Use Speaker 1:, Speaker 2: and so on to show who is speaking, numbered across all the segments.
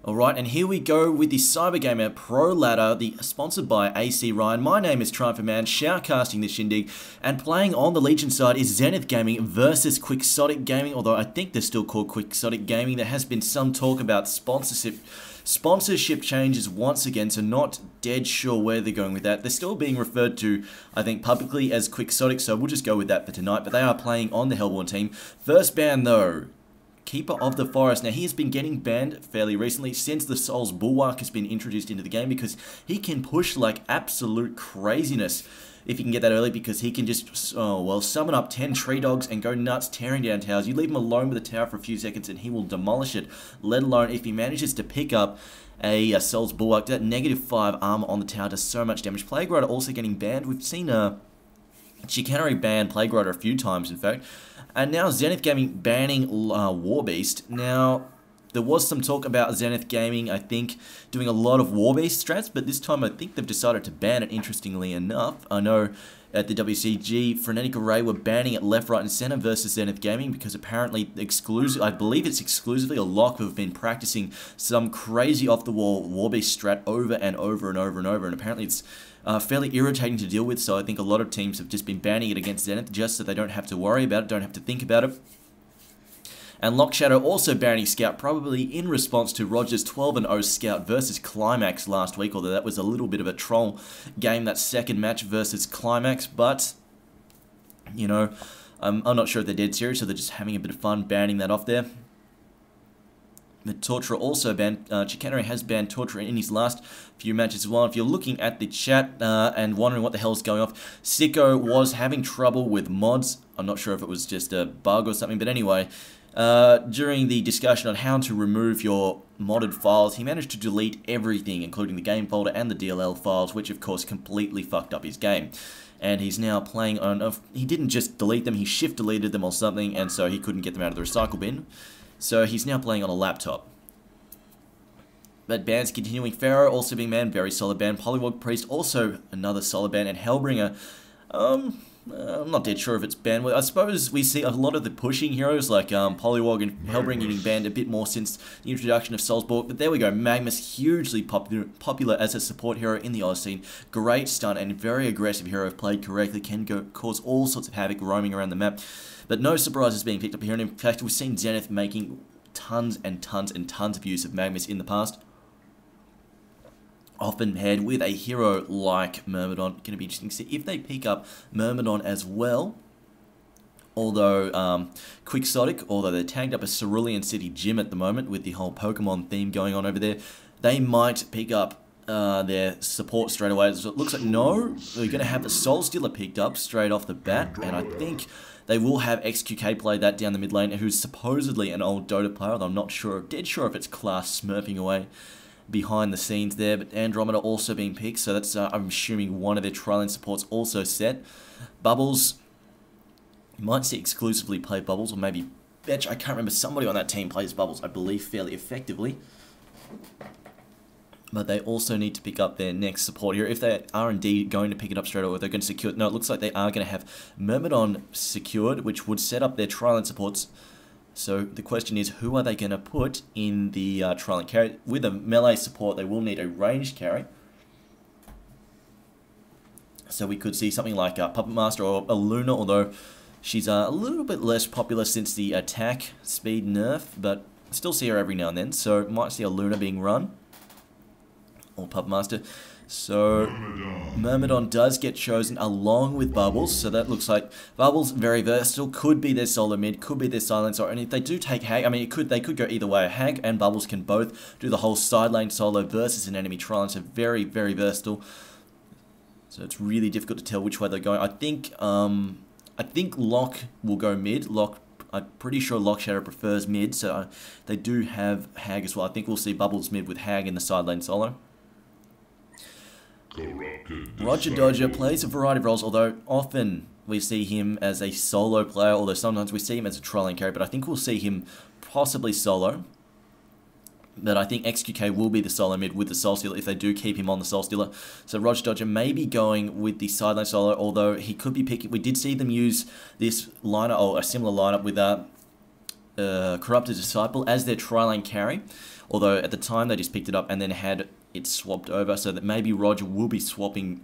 Speaker 1: Alright, and here we go with the CyberGamer Pro Ladder, sponsored by AC Ryan. My name is Triumph Man, shoutcasting this shindig, and playing on the Legion side is Zenith Gaming versus Quixotic Gaming, although I think they're still called Quixotic Gaming. There has been some talk about sponsorship changes once again, so not dead sure where they're going with that. They're still being referred to, I think, publicly as Quixotic, so we'll just go with that for tonight, but they are playing on the Hellborn team. First ban, though. Keeper of the Forest. Now, he has been getting banned fairly recently since the Soul's Bulwark has been introduced into the game because he can push like absolute craziness if you can get that early, because he can just, summon up 10 tree dogs and go nuts tearing down towers. You leave him alone with a tower for a few seconds and he will demolish it, let alone if he manages to pick up a Soul's Bulwark. That -5 armor on the tower does so much damage. Plague Rider also getting banned. We've seen Chicanery ban Plague Rider a few times, in fact. And now Zenith Gaming banning Warbeast. Now, there was some talk about Zenith Gaming, I think, doing a lot of Warbeast strats, but this time I think they've decided to ban it, interestingly enough. I know at the WCG, Frenetic Array were banning it left, right, and center versus Zenith Gaming because apparently I believe it's exclusively a lock who have been practicing some crazy off-the-wall Warbeast strat over and over and over and over, and apparently it's fairly irritating to deal with, so I think a lot of teams have just been banning it against Zenith just so they don't have to worry about it, don't have to think about it. And Lock Shadow also banning Scout, probably in response to Roger's 12-0 Scout versus Climax last week, although that was a little bit of a troll game, that second match versus Climax, but, you know, I'm not sure if they're dead serious or they're just having a bit of fun banning that off there. The Torturer also banned, Chicanery has banned Torturer in his last few matches as well. If you're looking at the chat and wondering what the hell is going off, Sicko was having trouble with mods. I'm not sure if it was just a bug or something, but anyway, during the discussion on how to remove your modded files, he managed to delete everything, including the game folder and the DLL files, which of course completely fucked up his game. And he's now playing on, he didn't just delete them, he shift deleted them or something, and so he couldn't get them out of the recycle bin. So he's now playing on a laptop. But bans continuing. Pharaoh also being banned, very solid ban. Polywog Priest also another solid ban. And Hellbringer, I'm not dead sure if it's banned. I suppose we see a lot of the pushing heroes like Polywog and Hellbringer getting banned a bit more since the introduction of Soulsborne. But there we go, Magnus, hugely popular as a support hero in the Oz scene. Great stun and very aggressive hero if played correctly, can cause all sorts of havoc roaming around the map. But no surprises being picked up here, and in fact we've seen Zenith making tons and tons and tons of use of Magnus in the past. Often paired with a hero like Myrmidon. Going to be interesting to see if they pick up Myrmidon as well. Although Quixotic, although they're tagged up a Cerulean City gym at the moment with the whole Pokemon theme going on over there, they might pick up their support straight away. So it looks like no, they're going to have the Soul Stealer picked up straight off the bat, and I think they will have XQK play that down the mid lane, who's supposedly an old Dota player, although I'm not sure, dead sure if it's Class smurfing away behind the scenes there. But Andromeda also being picked, so that's, I'm assuming, one of their trial-in supports also set. Bubbles, you might see exclusively play Bubbles, or maybe Betch, I can't remember, somebody on that team plays Bubbles, I believe, fairly effectively. But they also need to pick up their next support here. If they are indeed going to pick it up straight away, they're going to secure it. No, it looks like they are going to have Myrmidon secured, which would set up their trial and supports. So the question is, who are they going to put in the trial and carry? With a melee support, they will need a ranged carry. So we could see something like Puppet Master or a Luna, although she's a little bit less popular since the attack speed nerf, but still see her every now and then. So might see a Luna being run. Or Puppet Master. So Myrmidon does get chosen along with Bubbles, so that looks like Bubbles, very versatile, could be their solo mid, could be their silencer, and if they do take Hag, I mean they could go either way. Hag and Bubbles can both do the whole side lane solo versus an enemy trial, so very, very versatile. So it's really difficult to tell which way they're going. I think Lock will go mid. I'm pretty sure Lock Shadow prefers mid, so they do have Hag as well. I think we'll see Bubbles mid with Hag in the side lane solo. Roger Dodger plays a variety of roles, although often we see him as a solo player, although sometimes we see him as a trolling carry, but I think we'll see him possibly solo. But I think XQK will be the solo mid with the Soul Stealer if they do keep him on the Soul Stealer. So Roger Dodger may be going with the sideline solo, although he could be picking. We did see them use this lineup, or a similar lineup with Corrupted Disciple as their tri-lane carry. Although at the time they just picked it up and then had it swapped over, so that maybe Roger will be swapping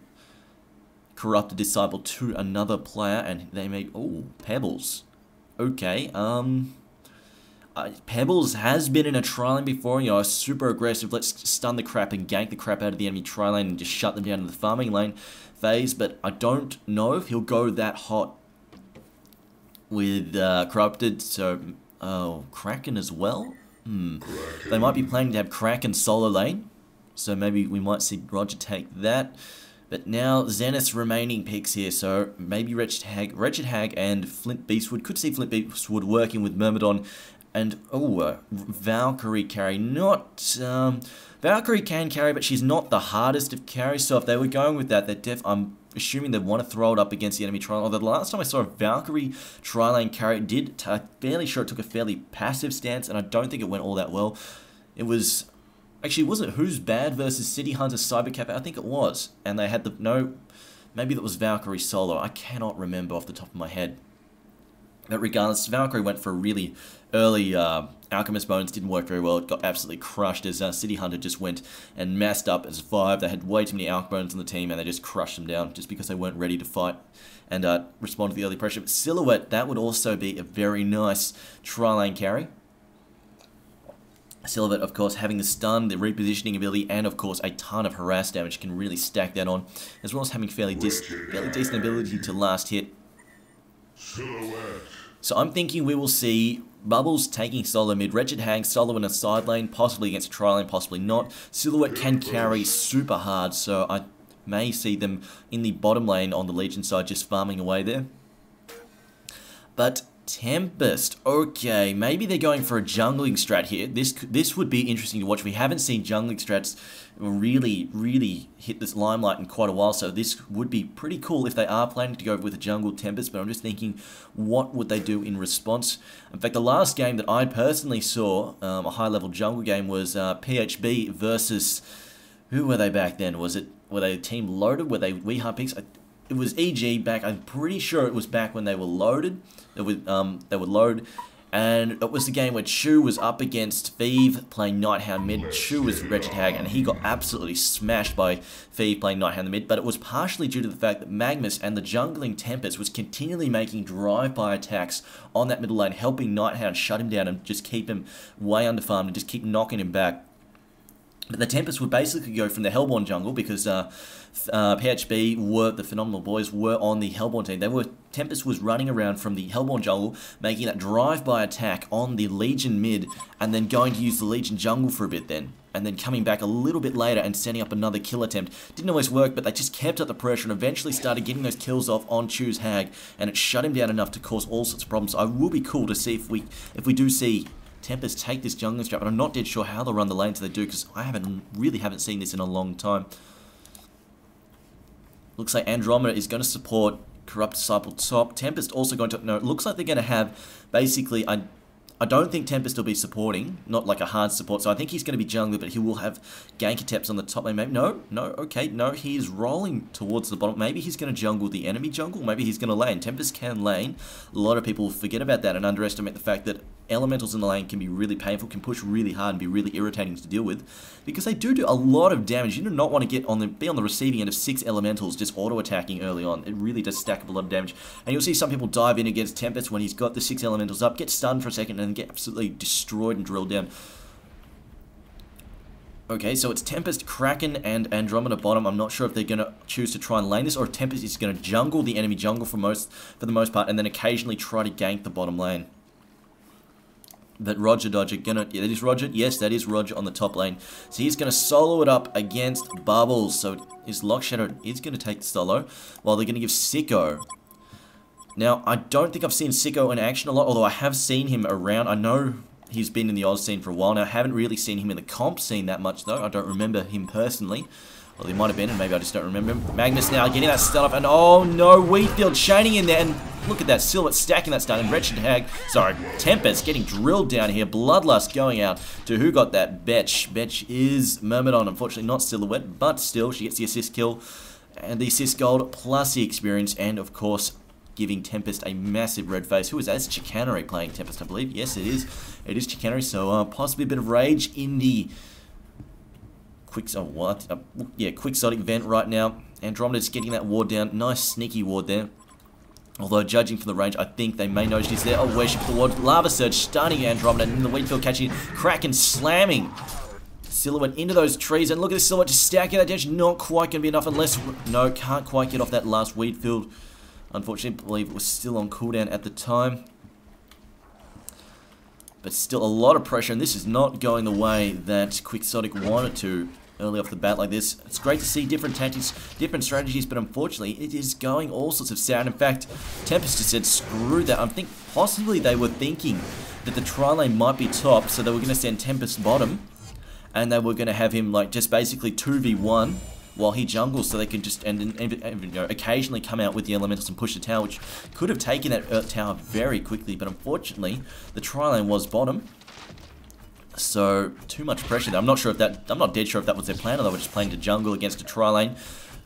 Speaker 1: Corrupted Disciple to another player, and they may... Oh, Pebbles. Okay, Pebbles has been in a tri-lane before, you know, super aggressive, let's stun the crap and gank the crap out of the enemy tri-lane and just shut them down in the farming lane phase, but I don't know if he'll go that hot with Corrupted, so... Oh, Kraken as well? They might be planning to have Kraken solo lane, so maybe we might see Roger take that. But now Zenith's remaining picks here, so maybe Wretched Hag and Flint Beastwood. Could see Flint Beastwood working with Myrmidon. And, Valkyrie carry. Valkyrie can carry, but she's not the hardest of carries, so if they were going with that, I'm assuming they want to throw it up against the enemy tri-lane. Although the last time I saw a Valkyrie tri-lane carry, I'm fairly sure it took a fairly passive stance, and I don't think it went all that well. It was... Actually, was it Who's Bad versus City Hunter Cybercap? I think it was. And they had the... No, maybe that was Valkyrie solo. I cannot remember off the top of my head. But regardless, Valkyrie went for a really early Alchemist Bones, didn't work very well. It got absolutely crushed as City Hunter just went and messed up as 5. They had way too many Alch Bones on the team and they just crushed them down just because they weren't ready to fight and respond to the early pressure. But Silhouette, that would also be a very nice tri-lane carry. Silhouette, of course, having the stun, the repositioning ability, and of course a ton of harass damage, can really stack that on, as well as having fairly decent ability to last hit. So I'm thinking we will see Bubbles taking solo mid, Wretched Hag solo in a side lane, possibly against a tri-lane, possibly not. Silhouette can carry super hard, so I may see them in the bottom lane on the Legion side just farming away there. But Tempest, okay, maybe they're going for a jungling strat here. This would be interesting to watch. We haven't seen jungling strats really hit this limelight in quite a while, so this would be pretty cool if they are planning to go with a jungle Tempest, but I'm just thinking, what would they do in response? In fact, the last game that I personally saw, a high-level jungle game, was PHB versus... Who were they back then? Were they Team Loaded? Were they Weehar Picks? It was EG back. I'm pretty sure it was back when they were loaded. They would load, and it was the game where Chu was up against Thieve playing Nighthound mid. Chu was Wretched Hag, and he got absolutely smashed by Thieve playing Nighthound mid. But it was partially due to the fact that Magnus and the jungling Tempest was continually making drive-by attacks on that middle lane, helping Nighthound shut him down and just keep him way underfarmed and just keep knocking him back. But the Tempest would basically go from the Hellborn jungle because PHB the Phenomenal Boys were on the Hellborn team. Tempest was running around from the Hellborn jungle, making that drive-by attack on the Legion mid, and then going to use the Legion jungle for a bit then. And then coming back a little bit later and setting up another kill attempt. Didn't always work, but they just kept up the pressure and eventually started getting those kills off on Chu's Hag, and it shut him down enough to cause all sorts of problems. So it will be cool to see if we do see Tempest take this jungling strat, but I'm not dead sure how they'll run the lanes they do, because I really haven't seen this in a long time. Looks like Andromeda is going to support Corrupt Disciple top. Tempest also going to... No, it looks like they're going to have... Basically, I don't think Tempest will be supporting, not like a hard support, so I think he's going to be jungler, but he will have gank attempts on the top lane. Maybe, no, okay, no, he is rolling towards the bottom. Maybe he's going to jungle the enemy jungle, maybe he's going to lane. Tempest can lane. A lot of people forget about that and underestimate the fact that elementals in the lane can be really painful, can push really hard and be really irritating to deal with, because they do a lot of damage. You do not want to be on the receiving end of 6 elementals just auto-attacking early on. It really does stack up a lot of damage. And you'll see some people dive in against Tempest when he's got the 6 elementals up, get stunned for a second, and get absolutely destroyed and drilled down. Okay, so it's Tempest, Kraken, and Andromeda bottom. I'm not sure if they're going to choose to try and lane this, or if Tempest is going to jungle the enemy jungle for the most part, and then occasionally try to gank the bottom lane. But Roger Dodger that is Roger. Yes, that is Roger on the top lane. So he's going to solo it up against Bubbles. So his Lock Shadow is going to take the solo, while they're going to give Sicko. Now, I don't think I've seen Sicko in action a lot, although I have seen him around. I know he's been in the Oz scene for a while now. I haven't really seen him in the comp scene that much, though. I don't remember him personally. Well, he might have been, and maybe I just don't remember him. Magnus now getting that stun off, and oh no, Wheatfield chaining in there, and look at that, Silhouette stacking that stun, and Wretched Hag, sorry, Tempest getting drilled down here, Bloodlust going out to who got that? Betch. Betch is Myrmidon, unfortunately not Silhouette, but still, she gets the assist kill, and the assist gold, plus the experience, and of course, giving Tempest a massive red face. Who is that? It's Chicanery playing Tempest, I believe. Yes, it is. It is Chicanery, so possibly a bit of rage in the Quixotic vent right now. Andromeda's getting that ward down. Nice sneaky ward there. Although, judging from the range, I think they may notice he's there. Oh, where's the ward? Lava Surge stunning Andromeda, and the wheat field catching it. Kraken slamming Silhouette into those trees, and look at this Silhouette just stacking that damage. Not quite going to be enough unless... No, can't quite get off that last wheat field. Unfortunately, I believe it was still on cooldown at the time. But still a lot of pressure, and this is not going the way that Quixotic wanted to early off the bat like this. It's great to see different tactics, different strategies, but unfortunately it is going all sorts of sound. In fact, Tempest just said screw that. I think possibly they were thinking that the tri-lane might be top, so they were going to send Tempest bottom, and they were going to have him like just basically 2v1 while he jungles, so they can just occasionally come out with the elementals and push the tower, which could have taken that tower very quickly, but unfortunately the tri-lane was bottom. So, too much pressure there. I'm not dead sure if that was their plan, or they were just playing to jungle against a tri-lane.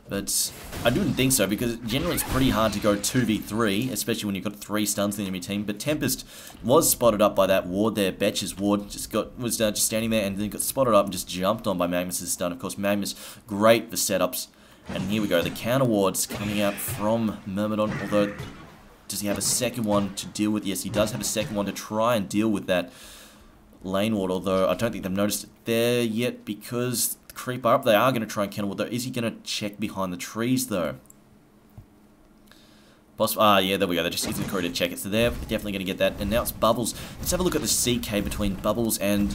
Speaker 1: But I didn't think so, because generally it's pretty hard to go 2v3, especially when you've got 3 stuns in the enemy team. But Tempest was spotted up by that ward there. Betch's ward was just standing there, and then got spotted up and just jumped on by Magnus's stun. Of course, Magnus, great for setups. And here we go, the counter wards coming out from Myrmidon, although, does he have a second one to deal with? Yes, he does have a second one to try and deal with that lane ward, although I don't think they've noticed it there yet, because the creep up, they are going to try and counter ward, though. Is he going to check behind the trees, though? Yeah, there we go. They're just using the crew to check it, so they're definitely going to get that. And now it's Bubbles. Let's have a look at the CK between Bubbles and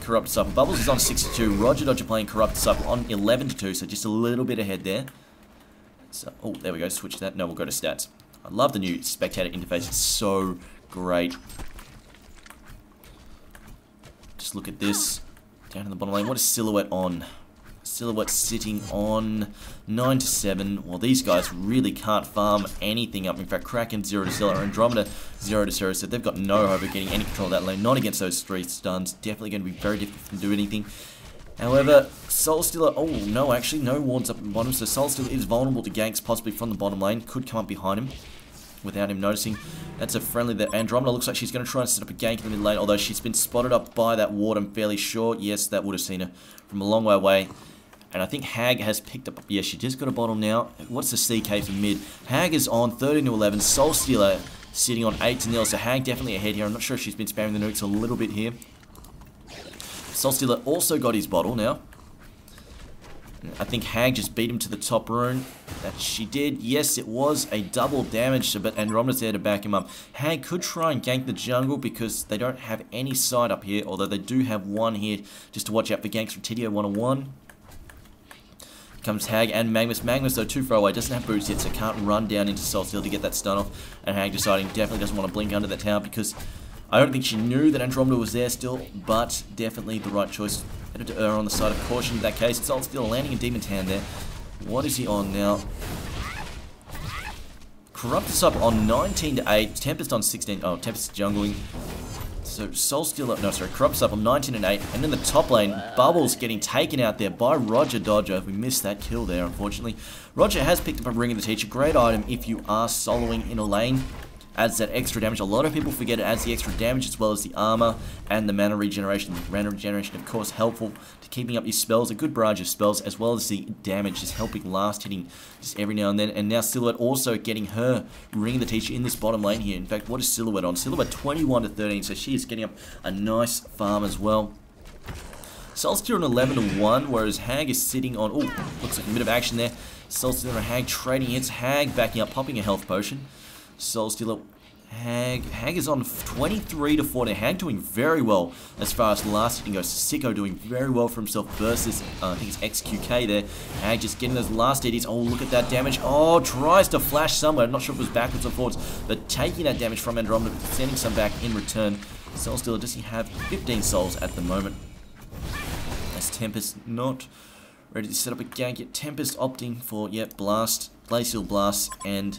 Speaker 1: Corrupt Disciple. Bubbles is on 62. Roger Dodger playing Corrupt Disciple on 11-2, so just a little bit ahead there. So, oh, there we go. Switch that. No, we'll go to stats. I love the new spectator interface. It's so great. Just look at this. Down in the bottom lane. What is Silhouette on? Silhouette sitting on 9-7. Well, these guys really can't farm anything up. In fact, Kraken 0-0, Andromeda 0-0. So they've got no hope of getting any control of that lane. Not against those 3 stuns. Definitely going to be very difficult for them to do anything. However, Soulstealer... Oh, no, actually, no wards up at the bottom. So Soulstealer is vulnerable to ganks, possibly from the bottom lane. Could come up behind him without him noticing. That's a friendly that Andromeda looks like she's going to try and set up a gank in the mid lane, although she's been spotted up by that ward, I'm fairly sure. Yes, that would have seen her from a long way away. And I think Hag has picked up... Yeah, she just got a bottle now. What's the CK for mid? Hag is on 13-11. Soulstealer sitting on 8-0, so Hag definitely ahead here. I'm not sure if she's been spamming the nukes a little bit here. Soulstealer also got his bottle now. I think Hag just beat him to the top rune. That she did. Yes, it was a double damage, but Andromeda's there to back him up. Hag could try and gank the jungle because they don't have any side up here, although they do have one here just to watch out for ganks from TDO 101. Here comes Hag and Magnus. Magnus, though, too far away, doesn't have boots yet, so can't run down into Soulstealer to get that stun off. And Hag deciding definitely doesn't want to blink under that tower because I don't think she knew that Andromeda was there still, but definitely the right choice. Better to err on the side of caution in that case. Soulstealer landing in Demon's Hand there. What is he on now? Corrupt Disciple on 19-8. Tempest on 16. Oh, Tempest jungling. So Soulstealer, no, sorry, Corrupt Disciple 19-8. And in the top lane, Bubbles getting taken out there by Roger Dodger. We missed that kill there, unfortunately. Roger has picked up a Ring of the Teacher. Great item if you are soloing in a lane. Adds that extra damage. A lot of people forget it adds the extra damage as well as the armor and the mana regeneration. The mana regeneration, of course, helpful to keeping up your spells. A good barrage of spells as well as the damage, just helping last hitting just every now and then. And now Silhouette also getting her Ring of the Teacher in this bottom lane here. In fact, what is Silhouette on? Silhouette 21-13, so she is getting up a nice farm as well. Soulstealer on 11-1, whereas Hag is sitting on... Oh, looks like a bit of action there. Soulstealer and Hag trading hits. Hag backing up, popping a health potion. Soulstealer, Hag is on 23-14. Hag doing very well as far as last hitting goes. Sicko doing very well for himself versus, I think it's XQK there. Hag just getting those last hits. Oh, look at that damage. Oh, tries to flash somewhere. I'm not sure if it was backwards or forwards, but taking that damage from Andromeda, sending some back in return. Soulstealer, does he have 15 souls at the moment? As Tempest not ready to set up a gank yet. Tempest opting for, Blast, Glacial Blast, and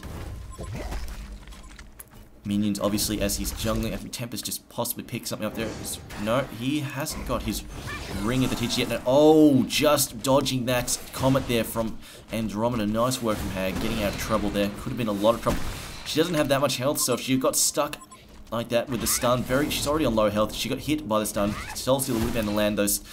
Speaker 1: minions, obviously, as he's jungling. I think Tempest just possibly picks something up there. No, he hasn't got his Ring of the Teacher yet. No, oh, just dodging that comet there from Andromeda. Nice work from Hag, getting out of trouble there. Could have been a lot of trouble. She doesn't have that much health, so if she got stuck like that with the stun, she's already on low health. She got hit by the stun. Soulstealer will be able to land those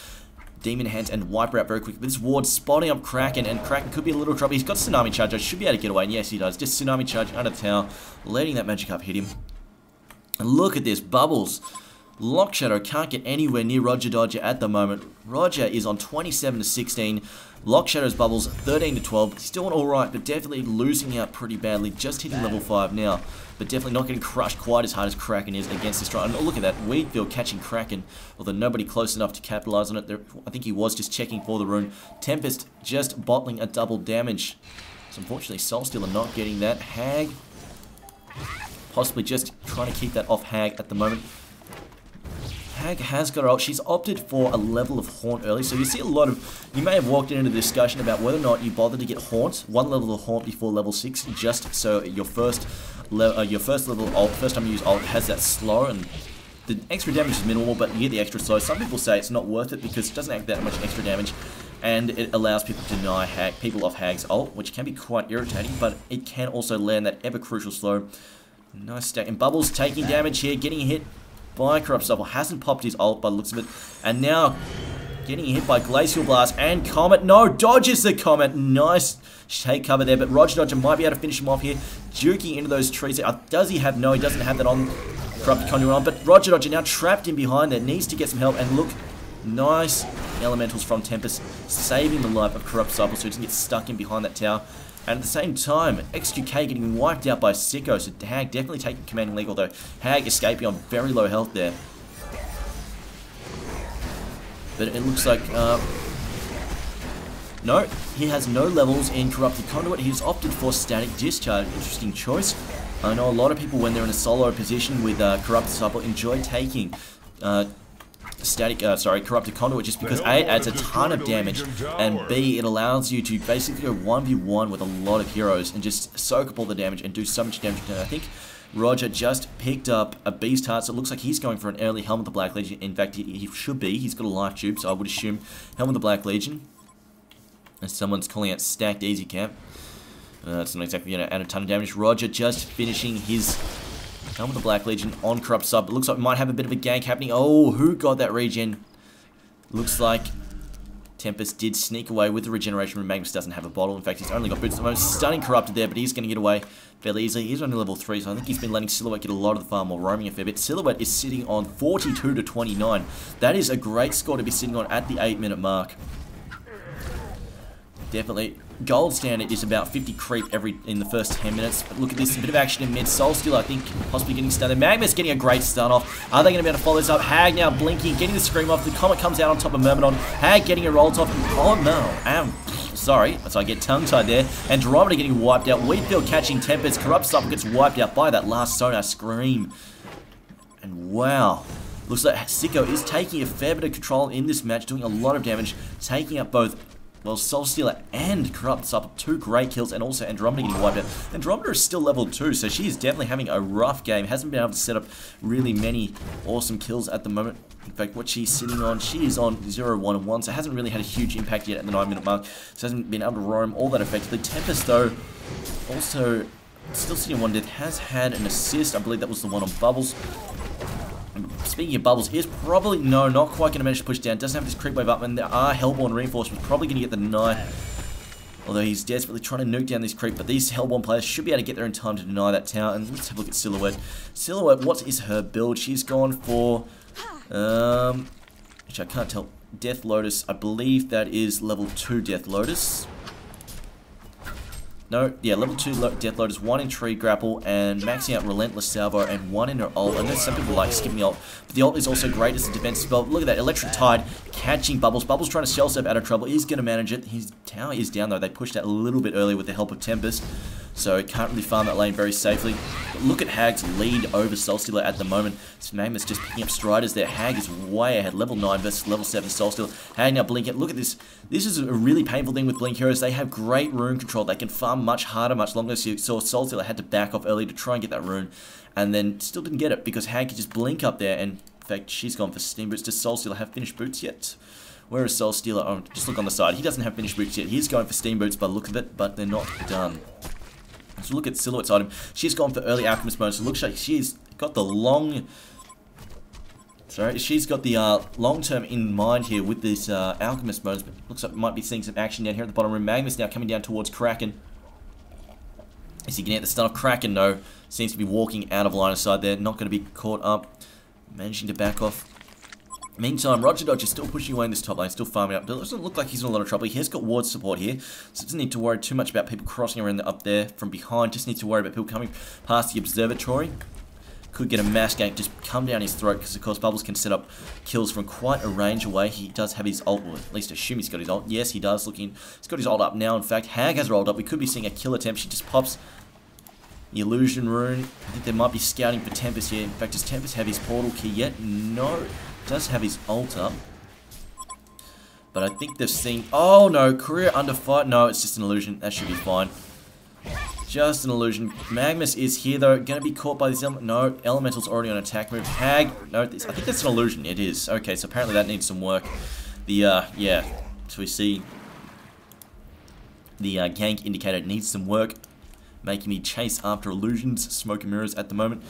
Speaker 1: demon hands and wipe her out very quickly. This ward spotting up Kraken, and Kraken could be in a little trouble. He's got Tsunami Charge. I should be able to get away, and yes, he does. Just Tsunami Charge under the tower, letting that magic up hit him. And look at this, Bubbles. Lock Shadow can't get anywhere near Roger Dodger at the moment. Roger is on 27 to 16. Lock Shadow's Bubbles 13 to 12. Still alright, but definitely losing out pretty badly. Just hitting level 5 now, but definitely not getting crushed quite as hard as Kraken is against this try. And look at that, Wheatfield catching Kraken, although nobody close enough to capitalize on it. I think he was just checking for the rune. Tempest just bottling a double damage. So unfortunately, Soulstealer not getting that. Hag possibly just trying to keep that off Hag at the moment. Hag has got her ult. She's opted for a level of Haunt early, so you see a lot of... You may have walked into the discussion about whether or not you bother to get Haunt, one level of Haunt before level 6, just so your first level ult, first time you use ult, has that slow, and the extra damage is minimal, but you get the extra slow. Some people say it's not worth it because it doesn't act that much extra damage, and it allows people to deny people off Hag's ult, which can be quite irritating, but it can also land that ever crucial slow. Nice stack. And Bubbles taking damage here, getting hit by Corrupt Supple. Hasn't popped his ult by the looks of it. And now getting hit by Glacial Blast and Comet. No, dodges the Comet. Nice take cover there, but Roger Dodger might be able to finish him off here. Juking into those trees. Does he have? No, he doesn't have that on Corrupt Conduit on, but Roger Dodger now trapped in behind there. Needs to get some help, and look, nice elementals from Tempest, saving the life of Corrupt Supple so he doesn't get stuck in behind that tower. And at the same time, XQK getting wiped out by Sicko, so Hag definitely taking commanding league, although Hag escaping on very low health there. But it looks like, no, he has no levels in Corrupted Conduit. He's opted for Static Discharge. Interesting choice. I know a lot of people, when they're in a solo position with Corrupted Supple, enjoy taking Corrupted Conduit, just because A, it adds a ton of damage, and B, it allows you to basically go 1v1 with a lot of heroes and just soak up all the damage and do so much damage. And I think Roger just picked up a Beast Heart, so it looks like he's going for an early Helm of the Black Legion. In fact, he should be. He's got a life tube, so I would assume Helm of the Black Legion. And someone's calling out Stacked Easy Camp. That's not exactly going to add a ton of damage. Roger just finishing his Helm of the Black Legion on Corrupt Sub. It looks like we might have a bit of a gank happening. Oh, who got that regen? Looks like Tempest did sneak away with the regeneration rune. Magnus doesn't have a bottle. In fact, he's only got boots at the moment. Stunning Corrupted there, but he's going to get away fairly easily. He's only level 3, so I think he's been letting Silhouette get a lot of the farm while roaming a fair bit. Silhouette is sitting on 42 to 29. That is a great score to be sitting on at the 8-minute mark. Definitely. Gold standard is about 50 creep in the first 10 minutes. But look at this, a bit of action in mid. Soulstealer, I think, possibly getting stunned. Magnus getting a great stun off. Are they going to be able to follow this up? Hag now blinking, getting the scream off. The Comet comes out on top of Myrmidon. Hag getting a roll top. Oh no. Sorry, so I get tongue-tied there. Andromeda getting wiped out. Wheatfield catching Tempest. Corrupt Supple gets wiped out by that last Sonar scream. And wow. Looks like Sicko is taking a fair bit of control in this match, doing a lot of damage, taking up both, well, Soulstealer and Corrupt Supple, 2 great kills, and also Andromeda getting wiped out. Andromeda is still level 2, so she is definitely having a rough game. Hasn't been able to set up really many awesome kills at the moment. In fact, what she's sitting on, she is on 0, 1, and 1, so hasn't really had a huge impact yet at the 9-minute mark. So hasn't been able to roam all that effectively. Tempest, though, also still sitting on 1 death, has had an assist. I believe that was the one on Bubbles. Speaking of Bubbles, is probably, no, not quite going to manage to push down. Doesn't have this creep wave up, and there are Hellborn reinforcements. Probably going to get the deny. Although he's desperately trying to nuke down this creep, but these Hellborn players should be able to get there in time to deny that tower. And let's have a look at Silhouette. Silhouette, what is her build? She's gone for, which I can't tell, Death Lotus. I believe that is level 2 Death Lotus. No, yeah, level 2 Death Lotus, 1 in Tree Grapple, and maxing out Relentless Salvo, and 1 in her ult. I know some people like skipping the ult, but the ult is also great as a defensive spell. Look at that, Electric Tide, catching Bubbles. Bubbles trying to shell surf out of trouble. He's going to manage it. His tower is down, though. They pushed that a little bit earlier with the help of Tempest, so can't really farm that lane very safely. But look at Hag's lead over Soulstealer at the moment. Magnus just picking up striders there. Hag is way ahead, level 9 versus level 7 Soulstealer. Hag now blinking. Look at this. This is a really painful thing with Blink Heroes. They have great rune control. They can farm much harder, much longer. So you saw Soulstealer had to back off early to try and get that rune, and then still didn't get it because Hag could just blink up there, and in fact, she's gone for Steam Boots. Does Soulstealer have finished boots yet? Where is Soulstealer? Oh, just look on the side. He doesn't have finished boots yet. He's going for Steam Boots by the look of it, but they're not done. to look at Silhouette's item, she's gone for early Alchemist bonus. It looks like she's got the long... Sorry, she's got the long term in mind here with this Alchemist bonus, but looks like we might be seeing some action down here at the bottom room. Magnus now coming down towards Kraken. Is he getting at the stun of Kraken? No. Seems to be walking out of line of sight there. Not going to be caught up. Managing to back off. Meantime, Roger Dodge is still pushing away in this top lane, still farming up. But it doesn't look like he's in a lot of trouble. He has got ward support here, so doesn't need to worry too much about people crossing around up there from behind. Just needs to worry about people coming past the observatory. Could get a mass gank, just come down his throat, because of course Bubbles can set up kills from quite a range away. He does have his ult, or at least assume he's got his ult. Yes, he does. He's got his ult up now. In fact, Hag has rolled up. We could be seeing a kill attempt. She just pops the illusion rune. I think they might be scouting for Tempest here. In fact, does Tempest have his portal key yet? No. Does have his ult up. But I think they've seen... Oh no, career under fight. No, it's just an illusion. That should be fine. Just an illusion. Magnus is here though. Gonna be caught by this element. No, Elemental's already on attack move. Hag. No, I think that's an illusion. It is. Okay, so apparently that needs some work. Yeah. So we see the gank indicator needs some work. Making me chase after illusions. Smoke and mirrors at the moment.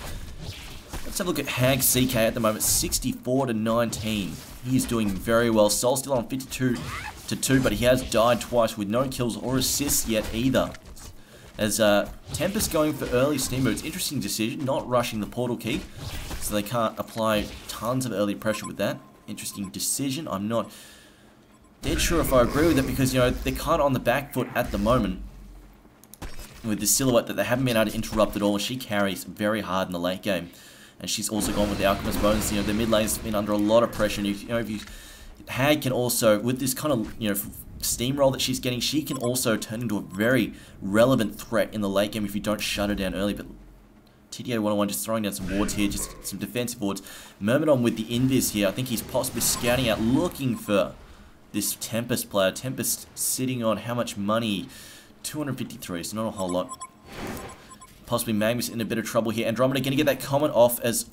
Speaker 1: Let's have a look at Hag CK at the moment. 64 to 19. He is doing very well. Soul still on 52 to 2, but he has died twice with no kills or assists yet either. As Tempest going for early steamboats. Interesting decision, not rushing the portal key, so they can't apply tons of early pressure with that. Interesting decision. I'm not dead sure if I agree with it, because you know they're kind of on the back foot at the moment with the Silhouette that they haven't been able to interrupt at all. She carries very hard in the late game, and she's also gone with the Alchemist bonus. You know the mid lane's been under a lot of pressure, and Hag can also, with this kind of steamroll that she's getting, she can also turn into a very relevant threat in the late game if you don't shut her down early. But TDA 101 just throwing down some wards here, just some defensive wards. Myrmidon with the invis here. I think he's possibly scouting out, looking for this Tempest player. Tempest sitting on how much money? 253, so not a whole lot. Possibly Magnus in a bit of trouble here. Andromeda going to get that comment off as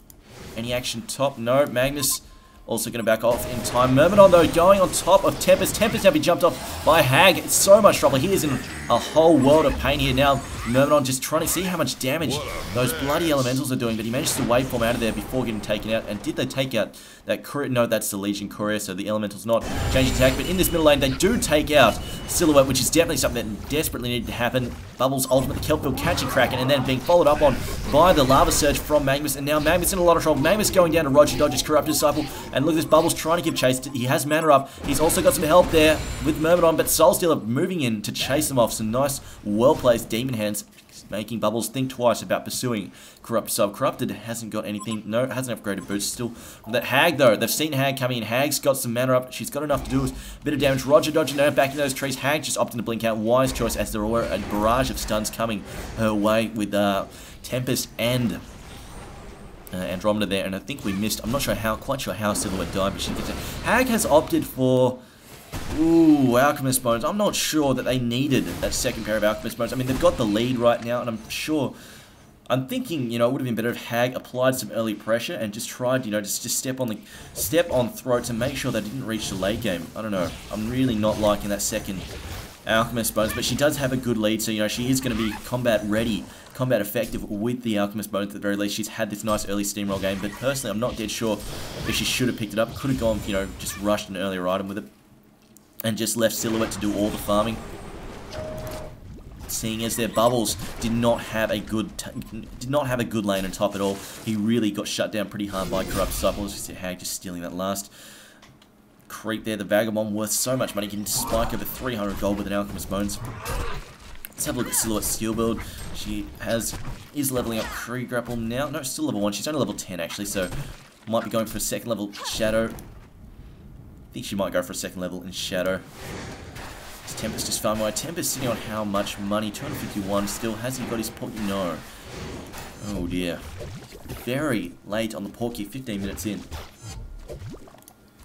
Speaker 1: any action top. No, Magnus also going to back off in time. Myrmidon, though, going on top of Tempest. Tempest now be jumped off by Hag. It's so much trouble. He is in a whole world of pain here now. Myrmidon just trying to see how much damage those bloody elementals are doing, but he managed to waveform out of there before getting taken out. And did they take out that courier? No, that's the Legion courier, so the elementals not changing attack. But in this middle lane, they do take out Silhouette, which is definitely something that desperately needed to happen. Bubbles ultimate, the Kelpfield catching Kraken, and then being followed up on by the Lava Surge from Magnus. And now Magnus in a lot of trouble. Magnus going down to Roger Dodge's Corrupted Disciple. And look at this, Bubbles trying to give chase. He has mana up. He's also got some help there with Myrmidon, but Soulstealer moving in to chase them off. Some nice, well-placed Demon Hands, making Bubbles think twice about pursuing Corrupted. Corrupted hasn't got anything. No, hasn't upgraded boots. Still, that Hag, though, they've seen Hag coming in. Hag's got some mana up. She's got enough to do a bit of damage. Roger dodging her back in those trees. Hag just opting to blink out. Wise choice, as there were a barrage of stuns coming her way with Tempest and Andromeda there. And I think we missed. I'm not sure quite sure how Silhouette died, but she gets it. Hag has opted for Alchemist Bones. I'm not sure that they needed that second pair of Alchemist Bones. I mean, they've got the lead right now, and I'm thinking, it would have been better if Hag applied some early pressure and just tried, just step on throats and make sure they didn't reach the late game. I don't know. I'm really not liking that second Alchemist Bones, but she does have a good lead, so, she is going to be combat ready, combat effective with the Alchemist Bones at the very least. She's had this nice early steamroll game, but personally, I'm not dead sure if she should have picked it up. Could have gone, just rushed an earlier item with it and just left Silhouette to do all the farming. Seeing as their Bubbles did not have a good lane on top at all. He really got shut down pretty hard by Corrupt Disciples. Just Hag just stealing that last creep there. The Vagabond worth so much money, can spike over 300 gold with an Alchemist Bones. Let's have a look at Silhouette's skill build. She is leveling up Kree Grapple now. No, still level 1. She's only level 10 actually, so might be going for a second level Shadow. I think she might go for a second level in Shadow. Is Tempest just farming away? Tempest sitting on how much money? 251 still. Has he got his port? No. Oh dear. Very late on the port key, 15 minutes in.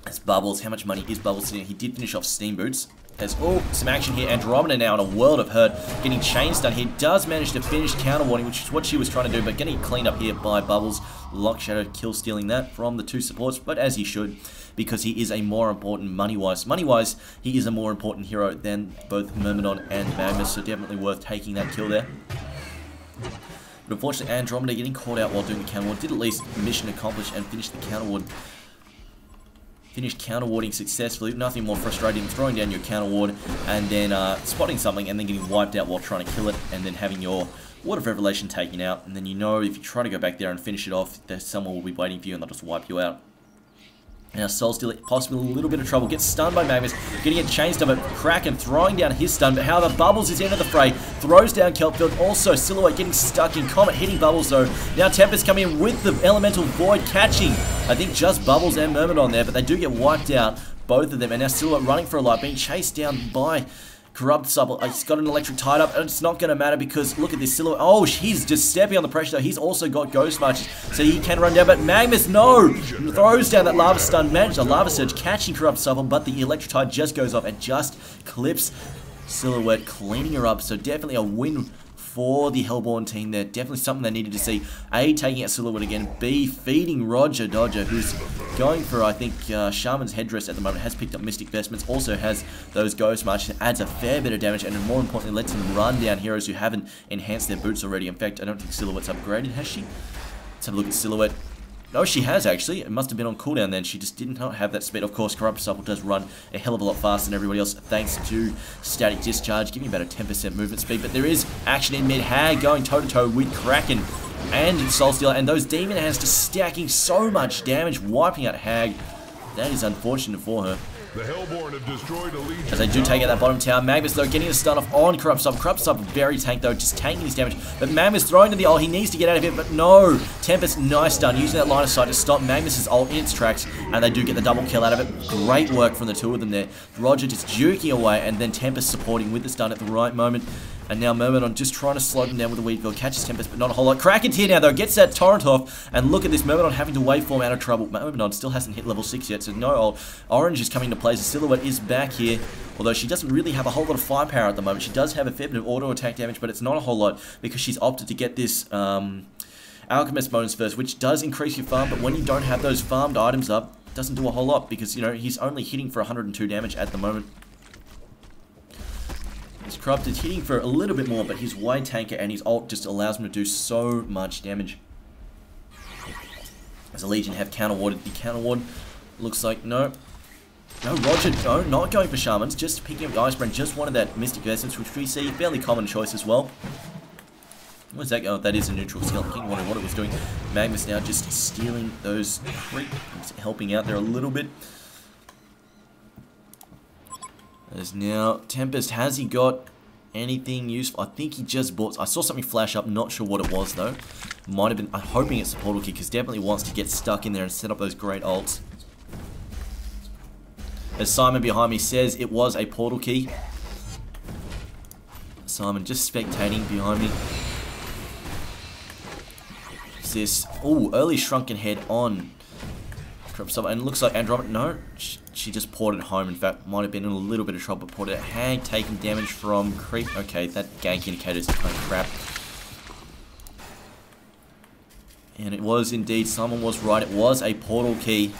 Speaker 1: That's Bubbles. How much money is Bubbles sitting? He did finish off Steam Boots. There's some action here. Andromeda now in a world of hurt, getting chain stun. He does manage to finish counter warning, which is what she was trying to do, but getting cleaned up here by Bubbles. Lock Shadow kill stealing that from the two supports, but as he should, because he is a more important money-wise. Money-wise, he is a more important hero than both Myrmidon and Magnus, so definitely worth taking that kill there. But unfortunately, Andromeda getting caught out while doing the counter ward. Did at least mission accomplished and finished the counter ward. Finished counter warding successfully. Nothing more frustrating than throwing down your counter ward and then spotting something and then getting wiped out while trying to kill it and then having your Ward of Revelation taken out. And then you know if you try to go back there and finish it off, there's someone will be waiting for you and they'll just wipe you out. Now Soul still possibly a little bit of trouble. Gets stunned by Magnus. Getting it changed up, but Kraken throwing down his stun. But however, Bubbles is into the fray. Throws down Kelpfield. Also, Silhouette getting stuck in. Comet hitting Bubbles though. Now Tempest coming in with the Elemental Void catching, I think, just Bubbles and Myrmidon there. But they do get wiped out, both of them. And now Silhouette running for a life, being chased down by Corrupt Supple. He's got an electric tied up, and it's not going to matter because look at this Silhouette. Oh, he's just stepping on the pressure though. He's also got Ghost Marches, so he can run down. But Magnus, no! Throws down that Lava Stun, manages a Lava Surge, catching Corrupt Supple, but the electric tide just goes off and just clips Silhouette, cleaning her up. So definitely a win for the Hellborn team there. Definitely something they needed to see. A, taking out Silhouette again. B, feeding Roger Dodger, who's going for, I think, Shaman's Headdress at the moment. Has picked up Mystic Vestments. Also has those Ghost Marches. Adds a fair bit of damage. And more importantly, lets him run down heroes who haven't enhanced their boots already. In fact, I don't think Silhouette's upgraded, has she? Let's have a look at Silhouette. No, she has actually. It must have been on cooldown then. She just did not have that speed. Of course, Corrupt Supple does run a hell of a lot faster than everybody else thanks to Static Discharge, giving about a 10% movement speed. But there is action in mid. Hag going toe-to-toe with Kraken and Soulstealer. And those Demon Hands just stacking so much damage, wiping out Hag. That is unfortunate for her.
Speaker 2: The Hellborn have destroyed a Legion.
Speaker 1: As they do take out that bottom tower. Magnus, though, getting a stun off on Corrupt Supple. Corrupt Supple very tank, though, just tanking his damage. But Magnus throwing to the ult. He needs to get out of it, but no. Tempest, nice stun, using that line of sight to stop Magnus's ult in its tracks. And they do get the double kill out of it. Great work from the two of them there. Roger just juking away, and then Tempest supporting with the stun at the right moment. And now Myrmidon just trying to slow them down with the Weedville. Catches Tempest, but not a whole lot. Kraken's here now, though. Gets that torrent off. And look at this. Myrmidon having to waveform out of trouble. Myrmidon still hasn't hit level 6 yet, so no ult. Orange is coming to play. The Silhouette is back here. Although she doesn't really have a whole lot of firepower at the moment. She does have a fair bit of auto attack damage, but it's not a whole lot because she's opted to get this Alchemist bonus first, which does increase your farm. But when you don't have those farmed items up, it doesn't do a whole lot because, you know, he's only hitting for 102 damage at the moment. He's Corrupted, hitting for a little bit more, but he's wide tanker and his ult just allows him to do so much damage. As a Legion have counter-warded. The counter-ward looks like no. No, Roger, no, not going for Shamans, just picking up the Icebrand, just wanted that Mystic Vestments, which we see, fairly common choice as well. What's that? Oh, that is a neutral Skeleton King, wondering what it was doing. Magnus now just stealing those creep, helping out there a little bit. As now, Tempest, has he got anything useful? I think he just bought, I saw something flash up, not sure what it was though. Might have been, I'm hoping it's a portal key, because definitely wants to get stuck in there and set up those great ults. As Simon behind me says, it was a portal key. Simon just spectating behind me. What's this? Oh, early Shrunken Head on. And it looks like Andromeda, no, she just ported home. In fact, might have been in a little bit of trouble, but ported it. Hag taking damage from creep. Okay, that gank indicator is kind of crap. And it was indeed, someone was right, it was a portal key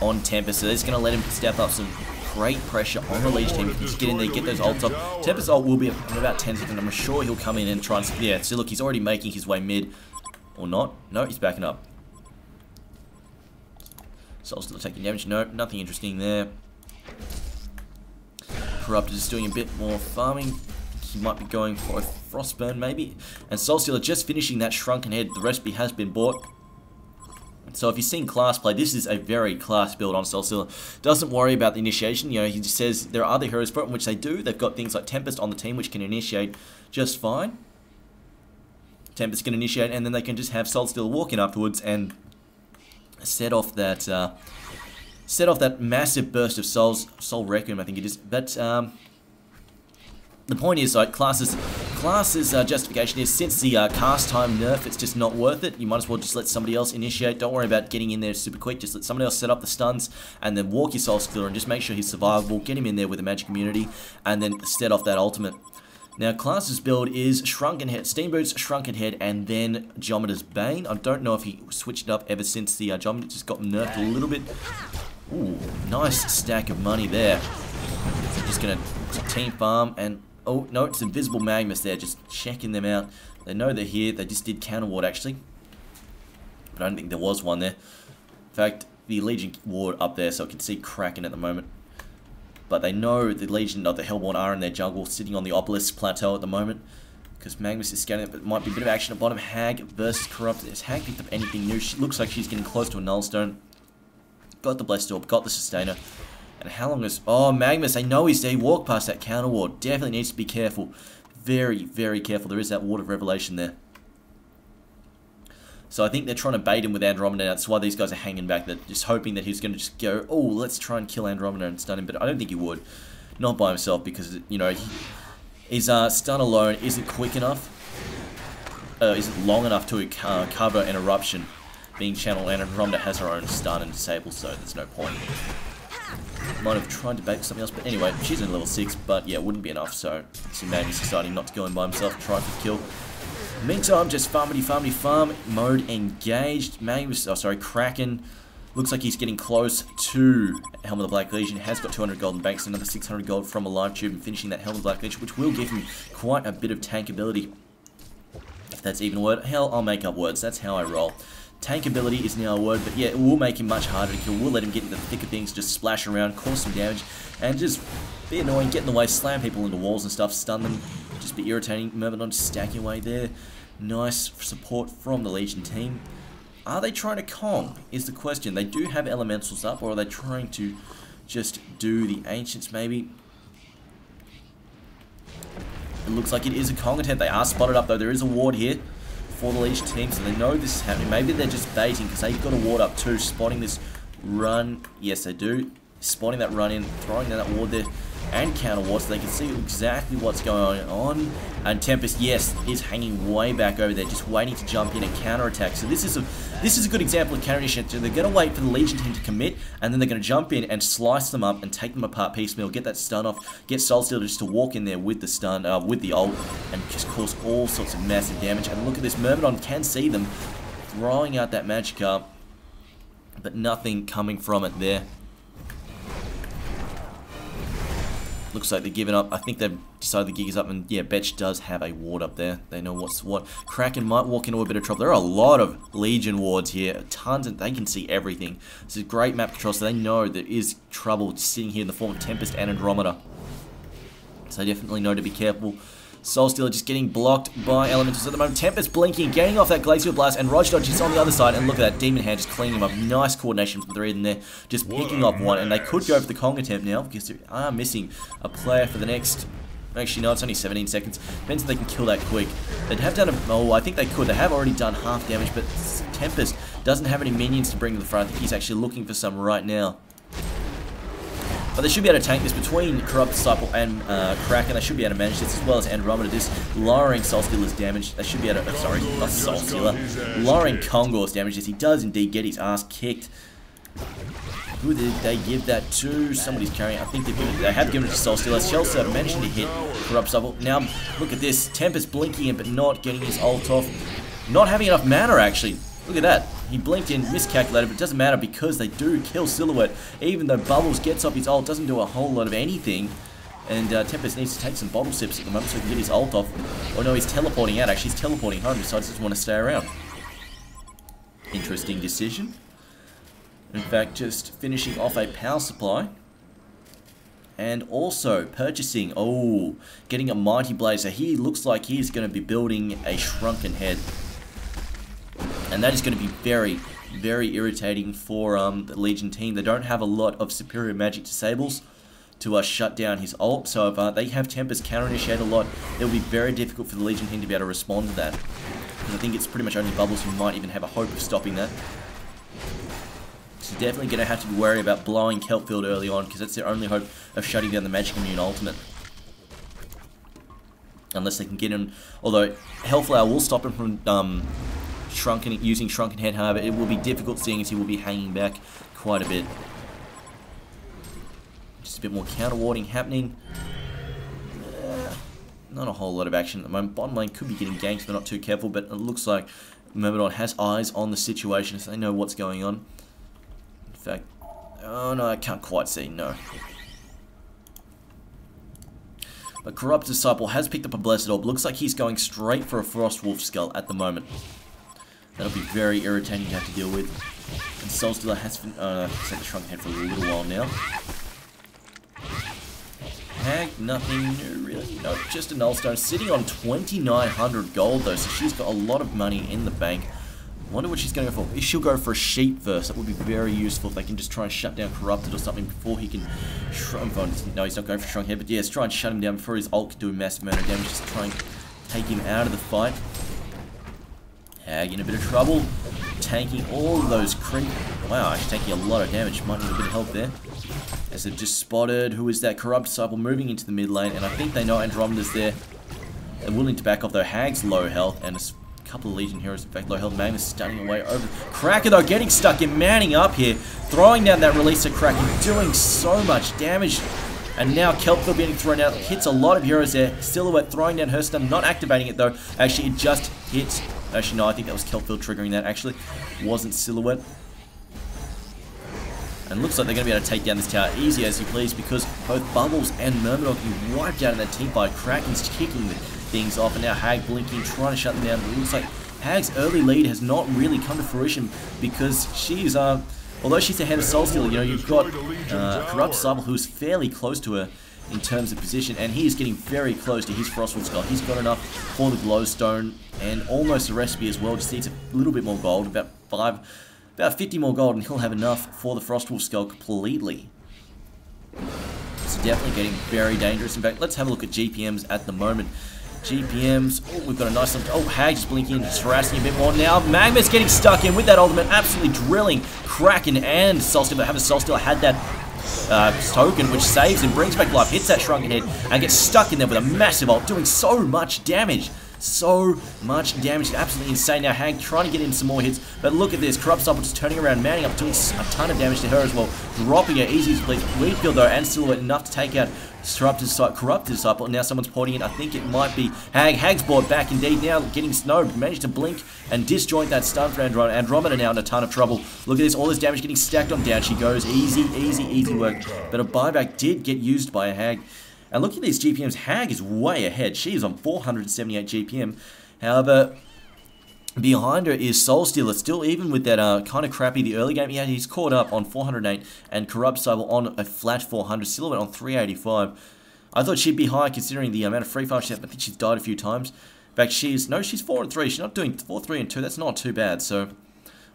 Speaker 1: on Tempest, so that's going to let him step up some great pressure on the Legion team. Just get in there, get those ults up. Tempest's ult will be in about 10 seconds. I'm sure he'll come in and try and, yeah, so look, he's already making his way mid. Or not. No, he's backing up. Soul still taking damage. No, nothing interesting there. Corrupted is doing a bit more farming. He might be going for a Frostburn maybe. And Soulstealer just finishing that Shrunken Head. The recipe has been bought. So if you've seen class play, this is a very class build on Soulstealer. Doesn't worry about the initiation. You know, he just says there are other heroes for it, which they do. They've got things like Tempest on the team, which can initiate just fine. Tempest can initiate, and then they can just have Soulstealer walk in afterwards and set off that massive burst of Soul Requiem, I think it is. But the point is, like, class's justification is, since the cast time nerf, it's just not worth it. You might as well just let somebody else initiate. Don't worry about getting in there super quick. Just let somebody else set up the stuns, and then walk your Soulstealer and just make sure he's survivable. Get him in there with a magic immunity, and then set off that ultimate. Now, class's build is Shrunken Head, Steam Boots, Shrunken Head, and then Geometer's Bane. I don't know if he switched it up ever since the Geometer just got nerfed a little bit. Ooh, nice stack of money there. Just gonna team farm, and oh no, it's Invisible Magnus there, just checking them out. They know they're here. They just did counter ward actually. But I don't think there was one there. In fact, the Legion ward up there, so I can see Kraken at the moment. But they know the Legion of the Hellborn are in their jungle, sitting on the Obelisk Plateau at the moment. Because Magnus is scanning it, but it might be a bit of action at bottom. Hag versus Corrupt. Has Hag picked up anything new? She looks like she's getting close to a Nullstone. Got the Blessed Orb, got the Sustainer. And how long is... Oh, Magnus, they know he's there. He walked past that counter ward. Definitely needs to be careful. Very, very careful. There is that Ward of Revelation there. So I think they're trying to bait him with Andromeda. That's why these guys are hanging back. They're just hoping that he's going to just go, oh, let's try and kill Andromeda and stun him. But I don't think he would. Not by himself because, you know, his stun alone isn't quick enough. Isn't long enough to cover an eruption being channeled. And Andromeda has her own stun and disable, so there's no point. Might have tried to bait something else, but anyway, she's in level 6. But yeah, it wouldn't be enough. So Magnus deciding not to go in by himself, try for the kill. Meantime, just farm mode engaged. Magnus, oh sorry, Kraken looks like he's getting close to Helm of the Black Legion. Has got 200 gold and banks another 600 gold from a live tube and finishing that Helm of the Black Legion, which will give him quite a bit of tankability. If that's even a word, hell, I'll make up words. That's how I roll. Tankability is now a word, but yeah, it will make him much harder to kill. We'll let him get into the thick of things, just splash around, cause some damage, and just be annoying, get in the way, slam people into walls and stuff, stun them, just be irritating. Myrmidon just stacking away there. Nice support from the Legion team. Are they trying to Kong, is the question. They do have elementals up, or are they trying to just do the ancients maybe? It looks like it is a Kong attempt. They are spotted up though. There is a ward here for the Legion team, so they know this is happening. Maybe they're just baiting because they've got a ward up too, spotting this run. Yes, they do. Spotting that run in, throwing that ward there, and counter ward, so they can see exactly what's going on. And Tempest, yes, is hanging way back over there, just waiting to jump in and counter attack. So this is a good example of counter initiative. They're going to wait for the Legion team to commit, and then they're going to jump in and slice them up and take them apart piecemeal, get that stun off, get Soulstealer just to walk in there with the stun, with the ult, and just cause all sorts of massive damage. And look at this, Myrmidon can see them throwing out that Magicka, but nothing coming from it there. Looks like they're giving up. I think they've decided the gig is up, and yeah, Betch does have a ward up there. They know what's what. Kraken might walk into a bit of trouble. There are a lot of Legion wards here, tons, and they can see everything. This is great map control, so they know there is trouble sitting here in the form of Tempest and Andromeda. So they definitely know to be careful. Soulstealer just getting blocked by elementals at the moment. Tempest blinking, getting off that Glacial Blast, and Roger Dodge is on the other side, and look at that, Demon Hand just cleaning him up. Nice coordination from the three of them there, just picking off one, and they could go for the Kong attempt now, because they are missing a player for the next... Actually, no, it's only 17 seconds. Depends if they can kill that quick. They'd have done oh, I think they could. They have already done half damage, but Tempest doesn't have any minions to bring to the front. I think he's actually looking for some right now. But they should be able to tank this between Corrupt Disciple and Kraken. They should be able to manage this, as well as Andromeda, just lowering Soulstealer's damage. They should be able to, sorry, not Soulstealer, lowering Kongor's damage, as he does indeed get his ass kicked. Who did they give that to? Somebody's carrying. I think they have given it to Soulstealer. Shellsurfer managing to hit Corrupt Disciple. Now, look at this. Tempest blinking in, but not getting his ult off. Not having enough mana, actually. Look at that. He blinked in, miscalculated, but it doesn't matter because they do kill Silhouette. Even though Bubbles gets off his ult, doesn't do a whole lot of anything. And Tempest needs to take some bottle sips at the moment so he can get his ult off. Oh no, he's teleporting out. Actually, he's teleporting home. Decides he doesn't want to stay around. Interesting decision. In fact, just finishing off a power supply. And also purchasing, getting a Mighty Blade. So he looks like he's going to be building a Shrunken Head. And that is going to be very, very irritating for the Legion team. They don't have a lot of superior magic disables to shut down his ult. So if they have Tempest counter-initiate a lot, it will be very difficult for the Legion team to be able to respond to that. Because I think it's pretty much only Bubbles who might even have a hope of stopping that. So definitely going to have to be wary about blowing Kelpfield early on, because that's their only hope of shutting down the Magic Immune Ultimate. Unless they can get him, although Hellflower will stop him from using Shrunken Head, however, it will be difficult seeing as he will be hanging back quite a bit. Just a bit more counter warding happening. Not a whole lot of action at the moment. Bottom lane could be getting ganked if they're not too careful, but it looks like Myrmidon has eyes on the situation, so they know what's going on. In fact, oh no, I can't quite see, no. But Corrupt Disciple has picked up a Blessed Orb. Looks like he's going straight for a Frostwolf Skull at the moment. That'll be very irritating to have to deal with. And Soulstealer has set the Shrunken Head for a little while now. Hag, nothing new really. No, just a Nullstone. Sitting on 2,900 gold though, so she's got a lot of money in the bank. Wonder what she's going to go for. If she'll go for a sheep first, that would be very useful if they can just try and shut down Corrupted or something before he can... No, he's not going for Shrunk Head, but yes, try and shut him down before his ult can do a massive amount of damage. Just try and take him out of the fight. Hag in a bit of trouble. Tanking all of those creep... Wow, actually taking a lot of damage. Might need a bit of help there. As they've just spotted, who is that Corrupt Disciple moving into the mid lane, and I think they know Andromeda's there. They're willing to back off though. Hag's low health, and a couple of Legion heroes, in fact, low health. Magnus stunning away over. Kraken though, getting stuck in, manning up here, throwing down that release of Kraken, doing so much damage. And now Kelpville being thrown out, hits a lot of heroes there. Silhouette throwing down her stun, not activating it though. Actually, it just hits. Actually, no, I think that was Kelpville triggering that. Actually, wasn't Silhouette. And looks like they're going to be able to take down this tower easy as you please, because both Bubbles and Myrmidon can be wiped out in that team by Kraken's kicking things off. And now Hag blinking, trying to shut them down. But it looks like Hag's early lead has not really come to fruition, because she's, although she's ahead of Soulstealer, you know, you've got Corrupt Disciple who's fairly close to her in terms of position, and he is getting very close to his Frostwolf Skull. He's got enough for the Glowstone and almost the recipe as well. Just needs a little bit more gold, about 50 more gold, and he'll have enough for the Frostwolf Skull completely. So definitely getting very dangerous. In fact, let's have a look at GPMs at the moment. GPMs, oh, we've got a nice little, oh, Hag just blinking, just harassing a bit more now. Magma's getting stuck in with that ultimate, absolutely drilling Kraken and Soulstealer. Having Soulstealer had that token, which saves and brings back life, hits that Shrunken Head, and gets stuck in there with a massive ult, doing so much damage. So much damage, absolutely insane. Now Hag trying to get in some more hits, but look at this, Corrupt Disciple just turning around, manning up, doing a ton of damage to her as well, dropping her easy as please. Leadfield though, and Silhouette enough to take out Corrupt Disciple, and now someone's pointing in, I think it might be Hag. Hag's brought back indeed, now getting snowed, managed to blink and disjoint that stun for Andromeda. Andromeda now in a ton of trouble. Look at this, all this damage getting stacked on, down she goes, easy work, but a buyback did get used by a Hag. And looking at these GPMs, Hag is way ahead. She is on 478 GPM. However, behind her is Soulstealer, still even with that kind of crappy the early game. Yeah, he's caught up on 408, and Corrupt Disciple on a flat 400. Silhouette on 385. I thought she'd be high considering the amount of free fire she has, but I think she's died a few times. In fact, she's 4-3. She's not doing 4-3 2. That's not too bad. So I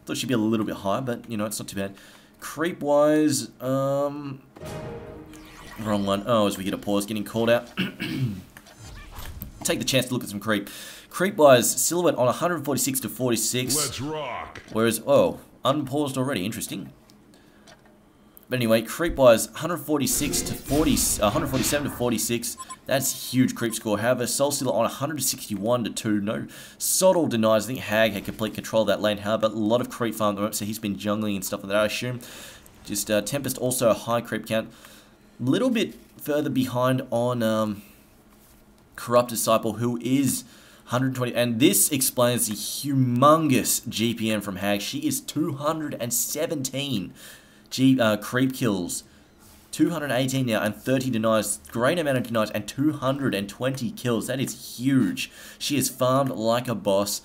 Speaker 1: thought she'd be a little bit higher, but you know, it's not too bad. Creep wise, wrong one. Oh, as we get a pause, getting called out. Take the chance to look at some creep. Creep-wise, Silhouette on 146 to 46.
Speaker 2: Let's rock.
Speaker 1: Whereas, oh, unpaused already. Interesting. But anyway, creep-wise, 146 to 40, 147 to 46. That's a huge creep score. However, Soulstealer on 161 to 2. No, Soddle denies. I think Hag had complete control of that lane. However, a lot of creep farm at the moment, so he's been jungling and stuff like that, I assume. Just Tempest also a high creep count. Little bit further behind on Corrupt Disciple, who is 120, and this explains the humongous GPM from Hag. She is 217 creep kills, 218 now, and 30 denies. Great amount of denies, and 220 kills. That is huge. She is farmed like a boss.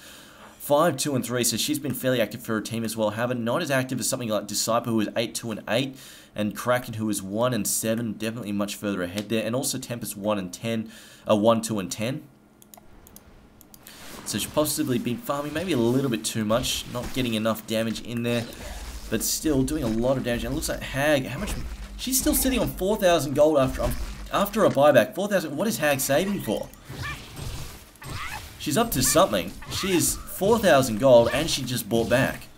Speaker 1: 5, 2, and 3, so she's been fairly active for her team as well. However, not as active as something like Disciple, who is 8, 2, and 8, and Kraken, who is 1 and 7, definitely much further ahead there, and also Tempest 1 and 10, 1, 2, and 10. So she's possibly been farming maybe a little bit too much, not getting enough damage in there, but still doing a lot of damage. And it looks like Hag, how much? She's still sitting on 4,000 gold after a buyback. 4,000. What is Hag saving for? She's up to something. She is 4,000 gold, and she just bought back.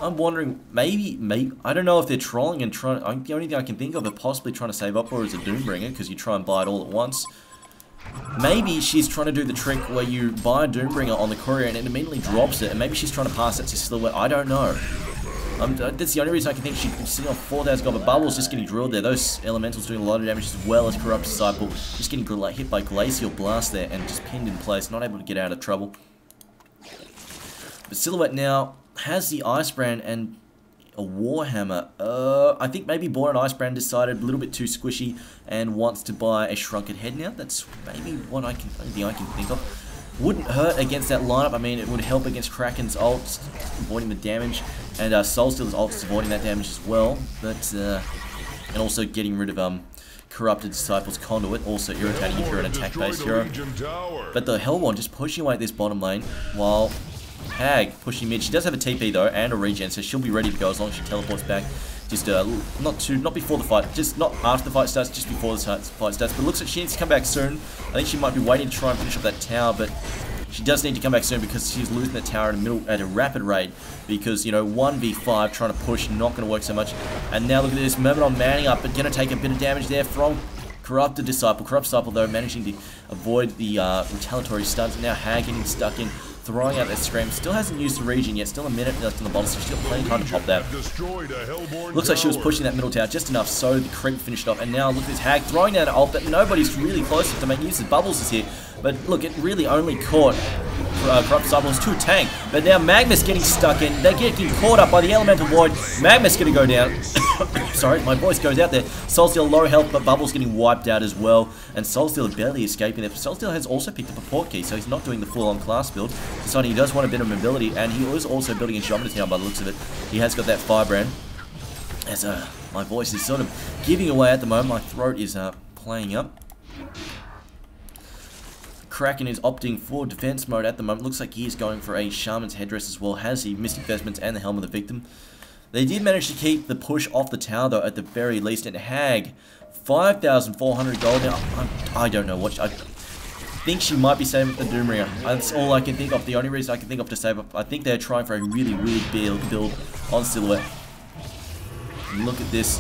Speaker 1: I'm wondering, maybe, I don't know if they're trolling and trying. The only thing I can think of, they're possibly trying to save up for is a Doombringer, because you try and buy it all at once. Maybe she's trying to do the trick where you buy a Doombringer on the courier and it immediately drops it, and maybe she's trying to pass it to Silhouette. I don't know. That's the only reason I can think she's sitting on 4,000 gold, but Bubble's just getting drilled there. Those elementals doing a lot of damage, as well as Corrupt Disciple. Just getting hit by Glacial Blast there and just pinned in place, not able to get out of trouble. But Silhouette now has the Ice Brand, and a Warhammer. I think maybe Born and Icebrand decided a little bit too squishy and wants to buy a Shrunken Head now. That's maybe what I can think of. Wouldn't hurt against that lineup. I mean, it would help against Kraken's ult, avoiding the damage, and Soulstealer's ult is avoiding that damage as well. But and also getting rid of Corrupted Disciples Conduit, also irritating if you're an attack-based hero. But the Hellborn just pushing away at this bottom lane, while Hag pushing mid. She does have a TP though, and a regen, so she'll be ready to go as long as she teleports back. Just not before the fight, just not after the fight starts, just before the fight starts. But it looks like she needs to come back soon. I think she might be waiting to try and finish up that tower, but she does need to come back soon because she's losing the tower in the middle at a rapid rate. Because, you know, 1v5 trying to push, not going to work so much. And now look at this, Myrmidon manning up, but going to take a bit of damage there from Corrupted Disciple. Corrupt Disciple, though, managing to avoid the retaliatory stunts. Now Hag getting stuck in, throwing out that Scream. Still hasn't used the regen yet. Still a minute left on the bottom, so she's still plenty of time to pop that. Looks like she was pushing that middle tower just enough so the creep finished off. And now look at this Hag throwing down an ult, but nobody's really close enough to make use of Bubbles is here. But look, it really only caught Corrupt Disciples to tank. But now Magnus getting stuck in. They're getting caught up by the Elemental Void. Magnus going to go down. Sorry, my voice goes out there. Soulstealer low health, but Bubbles getting wiped out as well. And Soulstealer barely escaping there. Soulstealer has also picked up a port key, so he's not doing the full-on class build. Deciding he does want a bit of mobility, and he was also building a Geometer Town by the looks of it. He has got that Firebrand. As my voice is sort of giving away at the moment. My throat is playing up. Kraken is opting for defense mode at the moment. Looks like he is going for a Shaman's Headdress as well. Has the Mystic Vestments and the Helm of the Victim. They did manage to keep the push off the tower though at the very least. And Hag, 5,400 gold now. I don't know what. I think she might be saving the Doomringer. That's all I can think of. The only reason I can think of to save up. I think they're trying for a really weird build on Silhouette. And look at this.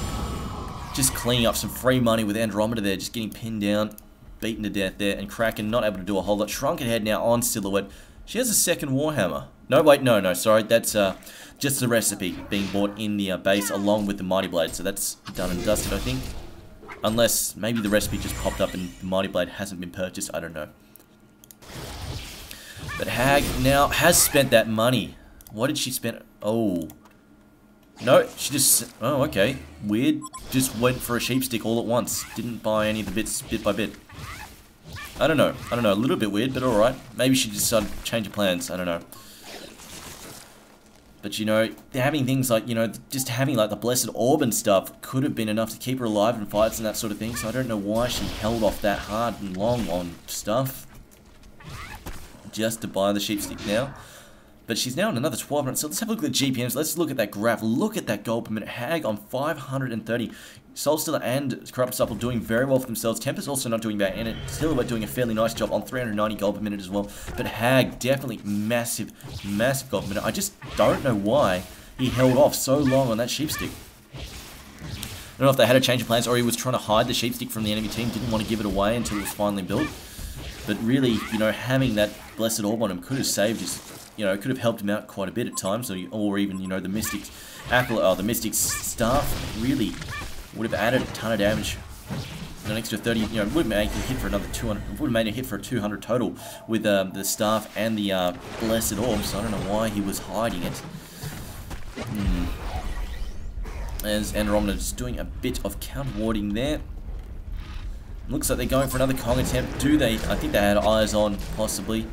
Speaker 1: Just cleaning up some free money with Andromeda there. Just getting pinned down. Beaten to death there, and Kraken not able to do a whole lot. Shrunken Head now on Silhouette. She has a second Warhammer. No, wait, no, sorry. That's just the recipe being bought in the base along with the Mighty Blade. So that's done and dusted, I think. Unless maybe the recipe just popped up and the Mighty Blade hasn't been purchased. I don't know. But Hag now has spent that money. What did she spend? Oh. No, she just... Oh, okay. Weird. Just went for a sheep stick all at once. Didn't buy any of the bits bit by bit. I don't know. A little bit weird, but alright. Maybe she decided to change her plans. I don't know. But, you know, they're having things like, you know, just having like the Blessed Orb and stuff could have been enough to keep her alive in fights and that sort of thing. So I don't know why she held off that hard and long on stuff. Just to buy the sheep stick now. But she's now on another 1200. So let's have a look at the GPMs. Let's look at that graph. Look at that gold per minute. Hag on 530. Soulstealer and Corrupt Disciple doing very well for themselves. Tempest also not doing bad. And Silhouette doing a fairly nice job on 390 gold per minute as well. But Hag, definitely massive gold per minute. I just don't know why he held off so long on that sheep stick. I don't know if they had a change of plans or he was trying to hide the sheep stick from the enemy team. Didn't want to give it away until it was finally built. But really, you know, having that Blessed Orb on him could have saved his... You know, it could have helped him out quite a bit at times, or even, you know, the Mystic's the Mystic's staff really would have added a ton of damage. An extra 30, you know, would have made a hit for another 200. Would have made a hit for a 200 total with the staff and the Blessed Orb. So I don't know why he was hiding it. As Andromeda is doing a bit of counter warding there. Looks like they're going for another Kong attempt. Do they? I think they had eyes on, possibly.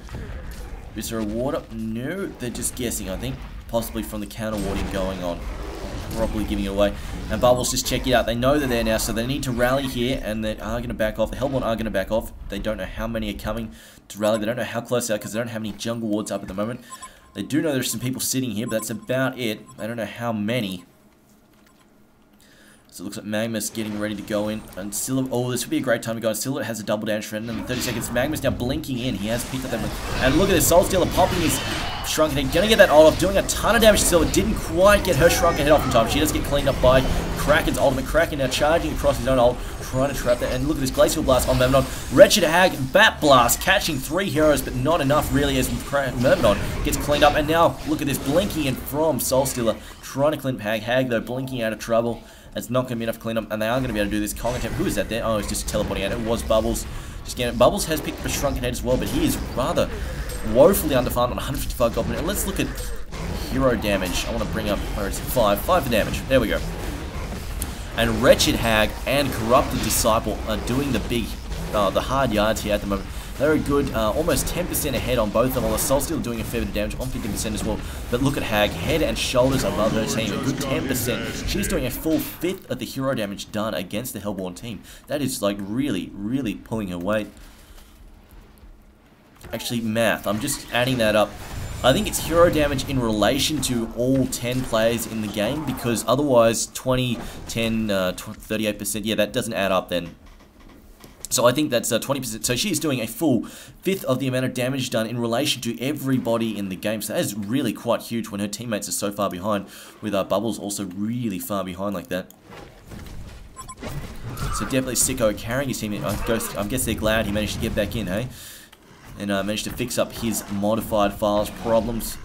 Speaker 1: Is there a ward up? No, they're just guessing, I think. Possibly from the counter warding going on. Probably giving it away. And Bubbles, just check it out. They know they're there now, so they need to rally here, and they are going to back off. The Hellborn are going to back off. They don't know how many are coming to rally. They don't know how close they are because they don't have any jungle wards up at the moment. They do know there's some people sitting here, but that's about it. They don't know how many. So it looks like Magnus getting ready to go in. And Silhouette, oh, this would be a great time to go. Silhouette has a double damage friend. And in 30 seconds, Magnus now blinking in. He has picked up that one. And look at this, Soulstealer popping his Shrunken Head. Gonna get that ult off, doing a ton of damage to Silhouette. Didn't quite get her Shrunken Head off in time. She does get cleaned up by Kraken's ultimate. Kraken now charging across his own ult, trying to trap that. And look at this Glacial Blast on Myrmidon. Wretched Hag, Bat Blast, catching 3 heroes, but not enough really as Myrmidon gets cleaned up. And now, look at this, blinking in from Soulstealer, trying to clean up Hag. Hag, though, blinking out of trouble. It's not going to be enough to clean up, and they are going to be able to do this. Kong attempt. Who is that there? Oh, it's just teleporting out. It was Bubbles. Just getting it. Bubbles has picked up a Shrunken Head as well, but he is rather woefully underfarmed on 155 gold. And let's look at hero damage. I want to bring up, where is it? 5 for damage. There we go. And Wretched Hag and Corrupted Disciple are doing the hard yards here at the moment. Very good, almost 10% ahead on both of them. While the Soul Stealer doing a fair bit of damage, on 15% as well. But look at Hag, head and shoulders above her team, a good 10%. She's doing a full 1/5 of the hero damage done against the Hellborn team. That is like really, really pulling her weight. Actually, math, I'm just adding that up. I think it's hero damage in relation to all 10 players in the game, because otherwise 20, 10, 38%, yeah, that doesn't add up then. So I think that's 20%. So she's doing a full 1/5 of the amount of damage done in relation to everybody in the game. So that is really quite huge when her teammates are so far behind, with Bubbles also really far behind like that. So definitely Sicko carrying his team. I guess they're glad he managed to get back in, hey? And managed to fix up his modified files problems.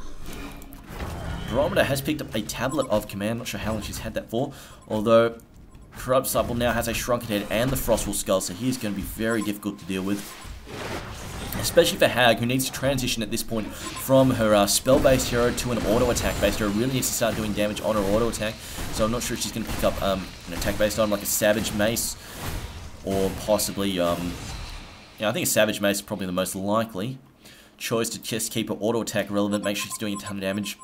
Speaker 1: Barometer has picked up a tablet of command. Not sure how long she's had that for. Although Corrupt Disciple now has a Shrunken Head and the Frostwolf Skull, so he's going to be very difficult to deal with. Especially for Hag, who needs to transition at this point from her spell-based hero to an auto-attack-based hero. Really needs to start doing damage on her auto-attack. So I'm not sure if she's going to pick up an attack-based item like a Savage Mace, or possibly I think a Savage Mace is probably the most likely choice to just keep her auto-attack relevant, make sure she's doing a ton of damage.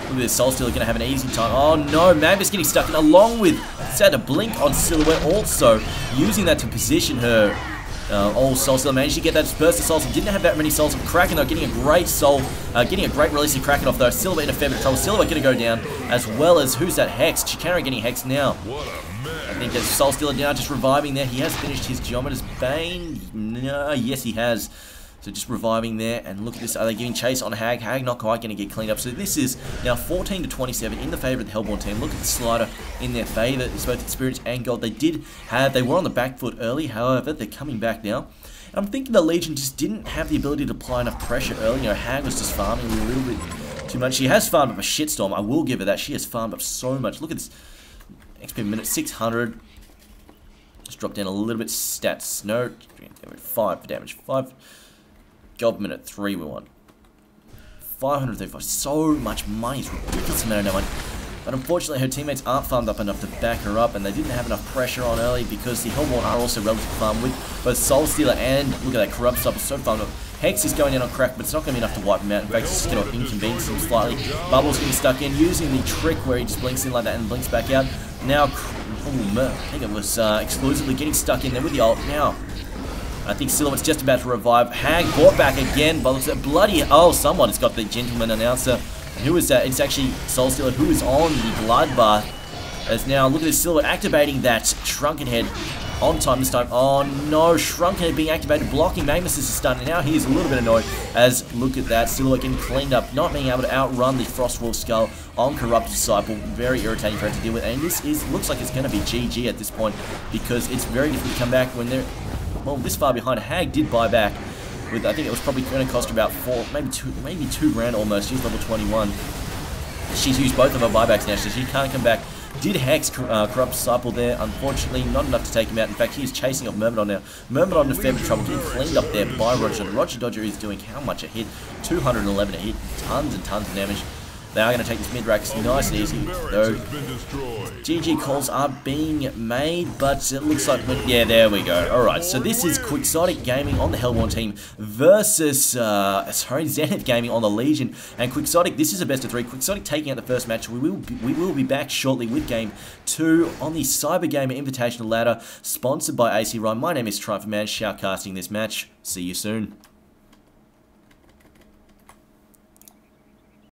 Speaker 1: Look at this, Soul Stealer going to have an easy time. Oh no, Magnus getting stuck in, along with, it's had a blink on Silhouette also, using that to position her. Old Soul Stealer managed to get that burst of souls. Didn't have that many souls from Kraken though, getting a great release of Kraken off though. Silhouette in a fair bit of trouble. Silhouette going to go down, as well as, who's that, Hex? Chikara getting Hex now. I think there's Soul Stealer now just reviving there. He has finished his Geometer's Bane. No, yes he has. So just reviving there, and look at this. Are they giving chase on Hag? Hag not quite going to get cleaned up. So this is now 14 to 27 in the favour of the Hellborn team. Look at the slider in their favour. It's both experience and gold. They were on the back foot early, however, they're coming back now. And I'm thinking the Legion just didn't have the ability to apply enough pressure early. You know, Hag was just farming a little bit too much. She has farmed up a shitstorm. I will give her that. She has farmed up so much. Look at this. XP minute 600. Let's drop down a little bit. Stats. No. 5 for damage. 5. Gold minute 3 we want. 535. So much money. It's ridiculous amount of money. But unfortunately her teammates aren't farmed up enough to back her up, and they didn't have enough pressure on early because the Hellborn are also relatively farmed with both Soul Stealer and, look at that, Corrupt Disciple, so farmed up. Hex is going in on Crack, but it's not going to be enough to wipe him out. In fact, it's just going to inconvenience him slightly. Bubbles getting stuck in, using the trick where he just blinks in like that and blinks back out. Now, I think it was exclusively getting stuck in there with the ult. Now, I think Silhouette's just about to revive. Hag brought back again, but looks at bloody, oh, someone has got the gentleman announcer. Who is that? It's actually Soul Stealer, who is on the Bloodbath. As now, look at this, Silhouette activating that Shrunken Head on time this time. Oh no, Shrunken Head being activated, blocking Magnus' stun, and now he is a little bit annoyed as, look at that, Silhouette getting cleaned up, not being able to outrun the Frostwolf Skull on Corrupted Disciple. Very irritating for her to deal with, and this looks like it's going to be GG at this point, because it's very difficult to come back when they're, well, this far behind. Hag did buy back with, I think it was probably going to cost her about 4, maybe 2 grand almost. She's level 21. She's used both of her buybacks now, so she can't come back. Did Hex Corrupt Disciple there. Unfortunately, not enough to take him out. In fact, he's chasing off Myrmidon now. Myrmidon in a fair bit of trouble, getting cleaned up there by Roger. Roger Dodger is doing how much a hit? 211 a hit. Tons and tons of damage. They are going to take this mid-rack nice and easy, though. GG calls are being made, but it looks like, yeah, there we go. Alright, so this is Quixotic Gaming on the Hellborn team versus, Zenith Gaming on the Legion. And Quixotic, this is a best of 3. Quixotic taking out the first match. We will be back shortly with Game 2 on the CyberGamer Invitational ladder, sponsored by AC Ryan. My name is Triumph Man, shoutcasting this match. See you soon.